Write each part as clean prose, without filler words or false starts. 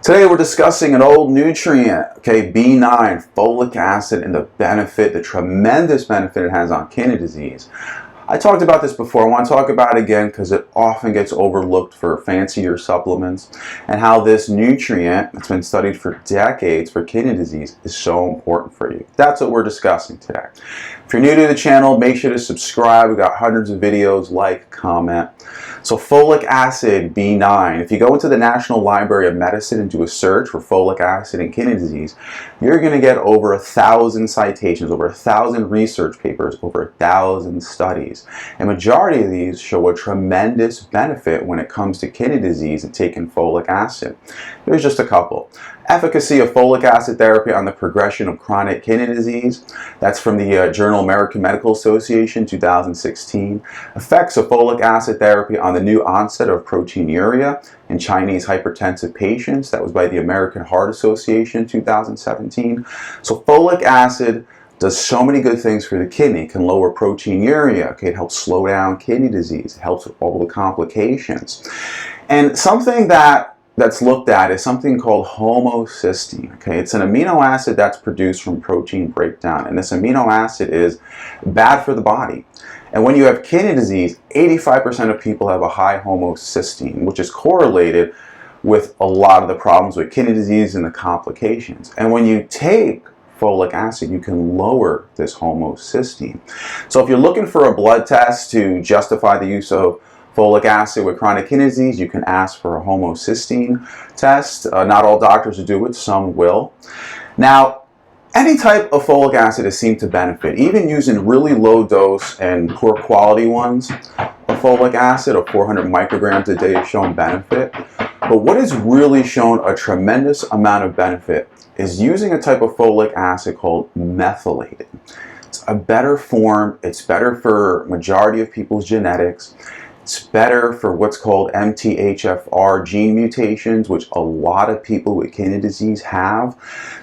Today we're discussing an old nutrient, okay, B9, folic acid, and the benefit, the tremendous benefit it has on kidney disease. I talked about this before. I want to talk about it again because it often gets overlooked for fancier supplements, and how this nutrient that's been studied for decades for kidney disease is so important for you. That's what we're discussing today. If you're new to the channel, make sure to subscribe. We've got hundreds of videos, like, comment. So folic acid, B9, if you go into the National Library of Medicine and do a search for folic acid and kidney disease, you're going to get over 1,000 citations, over 1,000 research papers, over 1,000 studies. And majority of these show a tremendous benefit when it comes to kidney disease and taking folic acid. Here's just a couple. Efficacy of folic acid therapy on the progression of chronic kidney disease. That's from the Journal American Medical Association, 2016. Effects of folic acid therapy on the new onset of proteinuria in Chinese hypertensive patients. That was by the American Heart Association, 2017. So folic acid does so many good things for the kidney. It can lower proteinuria. Okay, it helps slow down kidney disease. It helps with all the complications. And something that's looked at is something called homocysteine. Okay, it's an amino acid that's produced from protein breakdown, and this amino acid is bad for the body. And when you have kidney disease, 85% of people have a high homocysteine, which is correlated with a lot of the problems with kidney disease and the complications. And when you take folic acid, you can lower this homocysteine. So if you're looking for a blood test to justify the use of folic acid with chronic kidney disease, you can ask for a homocysteine test. Not all doctors will do it, some will. Now, any type of folic acid is seen to benefit, even using really low dose and poor quality ones of folic acid of 400 micrograms a day has shown benefit. But what has really shown a tremendous amount of benefit is using a type of folic acid called methylated. It's a better form, it's better for majority of people's genetics. It's better for what's called MTHFR gene mutations, which a lot of people with kidney disease have.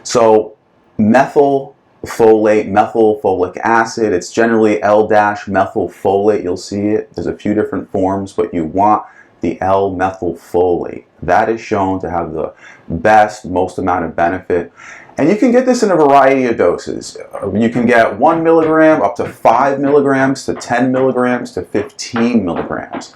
So methylfolate, methylfolic acid, it's generally L-Methylfolate, you'll see it. There's a few different forms, but you want the L-Methylfolate. That is shown to have the best, most amount of benefit. And you can get this in a variety of doses. You can get 1 milligram up to 5 milligrams to 10 milligrams to 15 milligrams.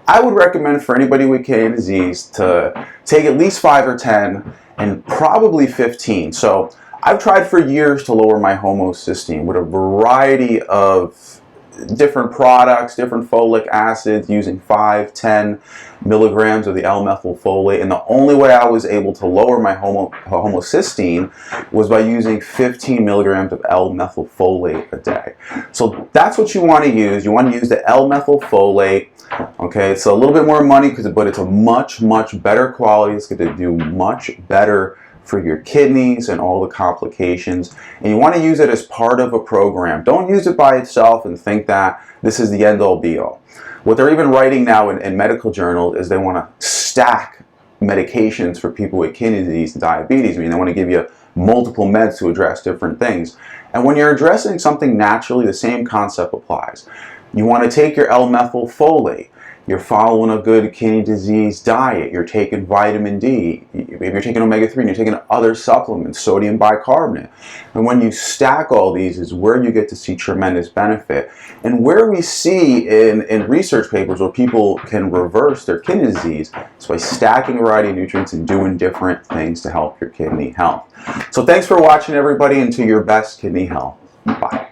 I would recommend for anybody with kidney disease to take at least 5 or 10 and probably 15. So I've tried for years to lower my homocysteine with a variety of different products, different folic acids, using 5, 10 milligrams of the L-Methylfolate, and the only way I was able to lower my homocysteine was by using 15 milligrams of L-Methylfolate a day. So that's what you want to use. You want to use the L-Methylfolate. Okay, it's a little bit more money, but it's a much better quality. It's going to do much better for your kidneys and all the complications, and you want to use it as part of a program. Don't use it by itself and think that this is the end-all be-all. What they're even writing now in medical journals is they want to stack medications for people with kidney disease and diabetes. I mean, they want to give you multiple meds to address different things. And when you're addressing something naturally, the same concept applies. You want to take your L-Methylfolate. You're following a good kidney disease diet. You're taking vitamin D. Maybe you're taking omega-3 and you're taking other supplements, sodium bicarbonate. And when you stack all these is where you get to see tremendous benefit. And where we see in research papers where people can reverse their kidney disease is by stacking a variety of nutrients and doing different things to help your kidney health. So thanks for watching, everybody, and to your best kidney health. Bye.